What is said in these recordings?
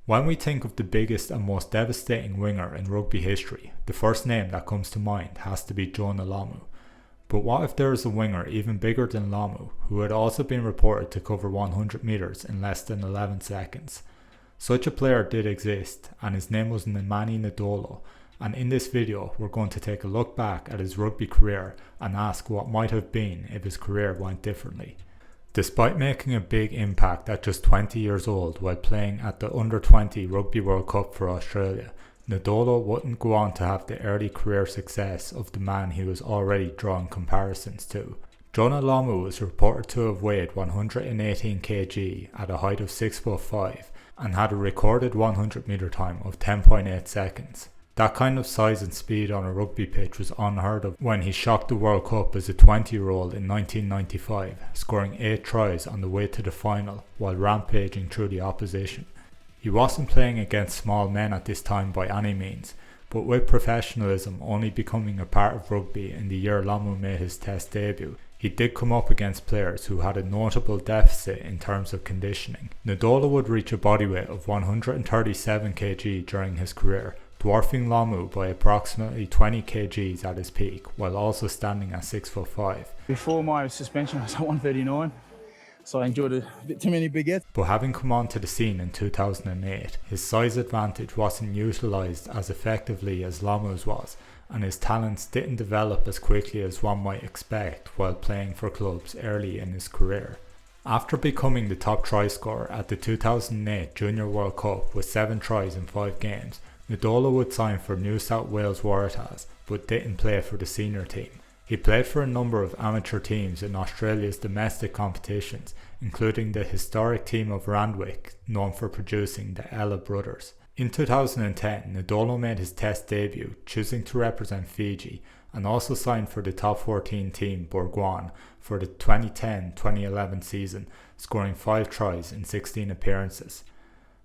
When we think of the biggest and most devastating winger in rugby history, the first name that comes to mind has to be Jonah Lomu. But what if there is a winger even bigger than Lomu, who had also been reported to cover 100 metres in less than 11 seconds? Such a player did exist, and his name was Nemani Nadolo, and in this video we're going to take a look back at his rugby career and ask what might have been if his career went differently. Despite making a big impact at just 20 years old while playing at the Under-20 Rugby World Cup for Australia, Nadolo wouldn't go on to have the early career success of the man he was already drawing comparisons to. Jonah Lomu was reported to have weighed 118 kg at a height of 6'5" and had a recorded 100 metre time of 10.8 seconds. That kind of size and speed on a rugby pitch was unheard of when he shocked the World Cup as a 20-year-old in 1995, scoring 8 tries on the way to the final while rampaging through the opposition. He wasn't playing against small men at this time by any means, but with professionalism only becoming a part of rugby in the year Lomu made his Test debut, he did come up against players who had a notable deficit in terms of conditioning. Nadolo would reach a bodyweight of 137 kg during his career, dwarfing Lomu by approximately 20 kgs at his peak, while also standing at 6'5". Before my suspension I was at 139, so I enjoyed a bit too many big hits. But having come onto the scene in 2008, his size advantage wasn't utilised as effectively as Lomu's was, and his talents didn't develop as quickly as one might expect while playing for clubs early in his career. After becoming the top try scorer at the 2008 Junior World Cup with 7 tries in 5 games, Nadolo would sign for New South Wales Waratahs but didn't play for the senior team. He played for a number of amateur teams in Australia's domestic competitions, including the historic team of Randwick, known for producing the Ella brothers. In 2010, Nadolo made his Test debut, choosing to represent Fiji, and also signed for the top 14 team Bourguignon for the 2010-2011 season, scoring 5 tries in 16 appearances.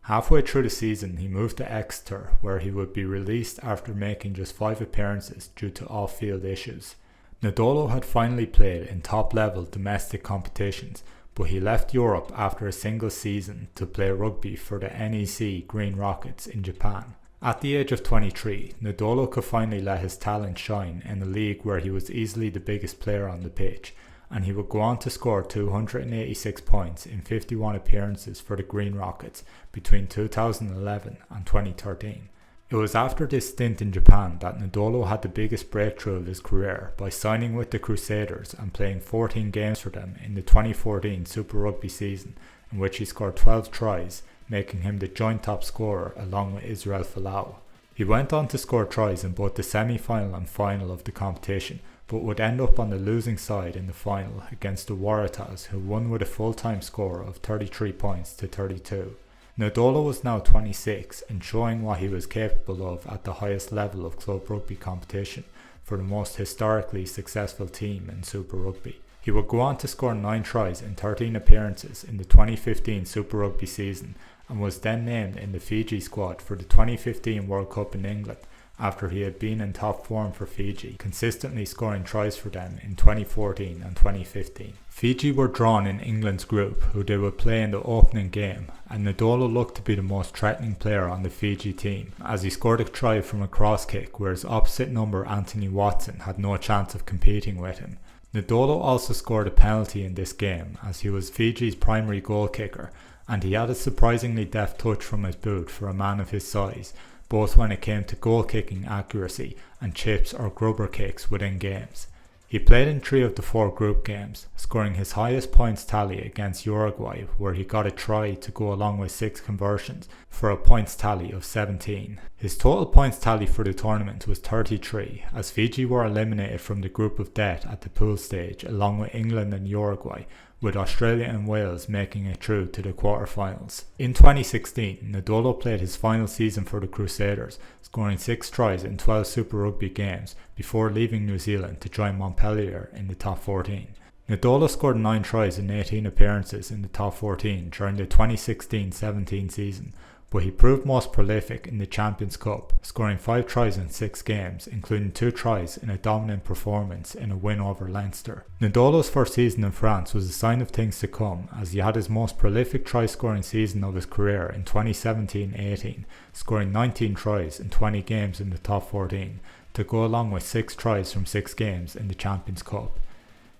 Halfway through the season, he moved to Exeter, where he would be released after making just 5 appearances due to off-field issues. Nadolo had finally played in top-level domestic competitions, but he left Europe after a single season to play rugby for the NEC Green Rockets in Japan. At the age of 23, Nadolo could finally let his talent shine in a league where he was easily the biggest player on the pitch, and he would go on to score 286 points in 51 appearances for the Green Rockets between 2011 and 2013. It was after this stint in Japan that Nadolo had the biggest breakthrough of his career by signing with the Crusaders and playing 14 games for them in the 2014 Super Rugby season, in which he scored 12 tries, making him the joint top scorer along with Israel Folau. He went on to score tries in both the semi-final and final of the competition, but would end up on the losing side in the final against the Waratahs, who won with a full-time score of 33 points to 32. Nadolo was now 26 and showing what he was capable of at the highest level of club rugby competition for the most historically successful team in Super Rugby. He would go on to score 9 tries in 13 appearances in the 2015 Super Rugby season and was then named in the Fiji squad for the 2015 World Cup in England, after he had been in top form for Fiji, consistently scoring tries for them in 2014 and 2015. Fiji were drawn in England's group, who they would play in the opening game, and Nadolo looked to be the most threatening player on the Fiji team, as he scored a try from a cross kick, whereas opposite number Anthony Watson had no chance of competing with him. Nadolo also scored a penalty in this game, as he was Fiji's primary goal kicker, and he had a surprisingly deft touch from his boot for a man of his size, both when it came to goal kicking accuracy and chips or grubber kicks within games. He played in 3 of the 4 group games, scoring his highest points tally against Uruguay, where he got a try to go along with 6 conversions for a points tally of 17. His total points tally for the tournament was 33, as Fiji were eliminated from the group of death at the pool stage along with England and Uruguay, with Australia and Wales making it through to the quarterfinals. In 2016, Nadolo played his final season for the Crusaders, scoring 6 tries in 12 Super Rugby games before leaving New Zealand to join Montpellier in the top 14. Nadolo scored 9 tries in 18 appearances in the top 14 during the 2016-17 season, but he proved most prolific in the Champions Cup, scoring 5 tries in 6 games, including 2 tries in a dominant performance in a win over Leinster. Nadolo's first season in France was a sign of things to come, as he had his most prolific try-scoring season of his career in 2017-18, scoring 19 tries in 20 games in the top 14, to go along with 6 tries from 6 games in the Champions Cup.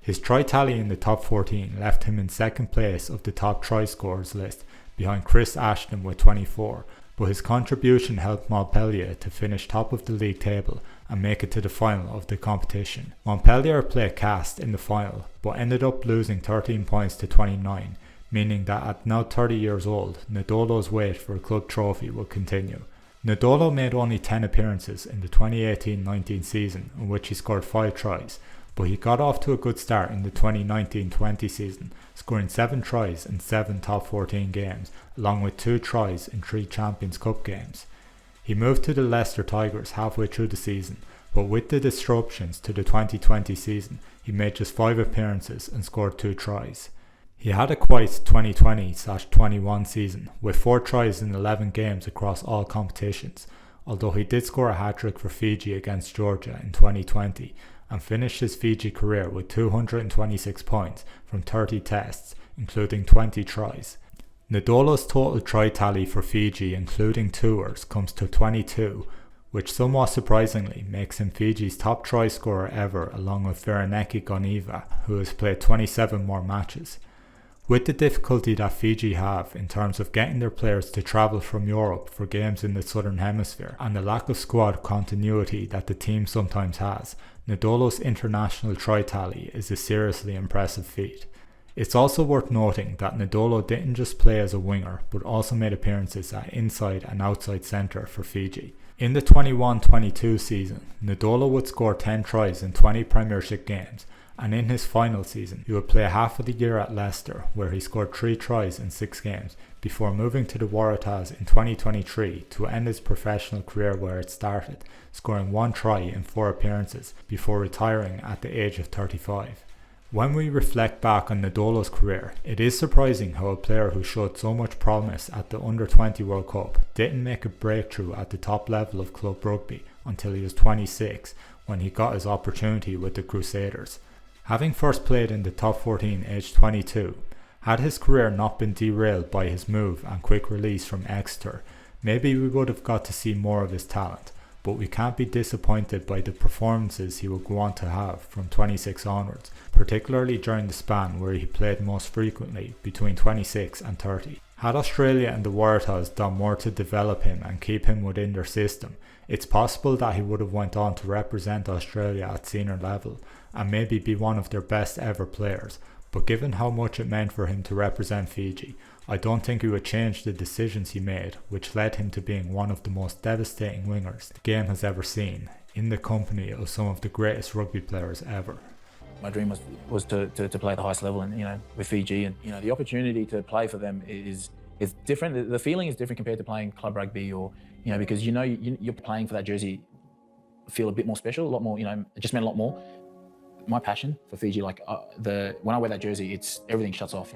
His try tally in the top 14 left him in second place of the top try scorers list, behind Chris Ashton with 24, but his contribution helped Montpellier to finish top of the league table and make it to the final of the competition. Montpellier played Cast in the final, but ended up losing 13 points to 29, meaning that at now 30 years old, Nadolo's wait for a club trophy will continue. Nadolo made only 10 appearances in the 2018-19 season, in which he scored 5 tries, but he got off to a good start in the 2019-20 season, scoring 7 tries in 7 top 14 games, along with 2 tries in 3 Champions Cup games. He moved to the Leicester Tigers halfway through the season, but with the disruptions to the 2020 season, he made just 5 appearances and scored 2 tries. He had a quiet 2020-21 season, with 4 tries in 11 games across all competitions, although he did score a hat-trick for Fiji against Georgia in 2020, and finished his Fiji career with 226 points from 30 tests, including 20 tries. Nadolo's total try tally for Fiji, including tours, comes to 22, which somewhat surprisingly makes him Fiji's top try scorer ever, along with Veroneki Goniva, who has played 27 more matches. With the difficulty that Fiji have in terms of getting their players to travel from Europe for games in the Southern Hemisphere, and the lack of squad continuity that the team sometimes has, Nadolo's international try tally is a seriously impressive feat. It's also worth noting that Nadolo didn't just play as a winger, but also made appearances at inside and outside centre for Fiji. In the 21-22 season, Nadolo would score 10 tries in 20 Premiership games, and in his final season, he would play half of the year at Leicester, where he scored 3 tries in 6 games, before moving to the Waratahs in 2023 to end his professional career where it started, scoring 1 try in 4 appearances, before retiring at the age of 35. When we reflect back on Nadolo's career, it is surprising how a player who showed so much promise at the Under-20 World Cup didn't make a breakthrough at the top level of club rugby until he was 26, when he got his opportunity with the Crusaders. Having first played in the top 14 aged 22, had his career not been derailed by his move and quick release from Exeter, maybe we would have got to see more of his talent, but we can't be disappointed by the performances he will go on to have from 26 onwards, particularly during the span where he played most frequently between 26 and 30. Had Australia and the Waratahs done more to develop him and keep him within their system, it's possible that he would have went on to represent Australia at senior level and maybe be one of their best ever players, but given how much it meant for him to represent Fiji, I don't think he would change the decisions he made, which led him to being one of the most devastating wingers the game has ever seen, in the company of some of the greatest rugby players ever. My dream was to play at the highest level, and with Fiji, and the opportunity to play for them is different. The feeling is different compared to playing club rugby, or because you're playing for that jersey, feel a bit more special, a lot more. It just meant a lot more. My passion for Fiji, when I wear that jersey, everything shuts off.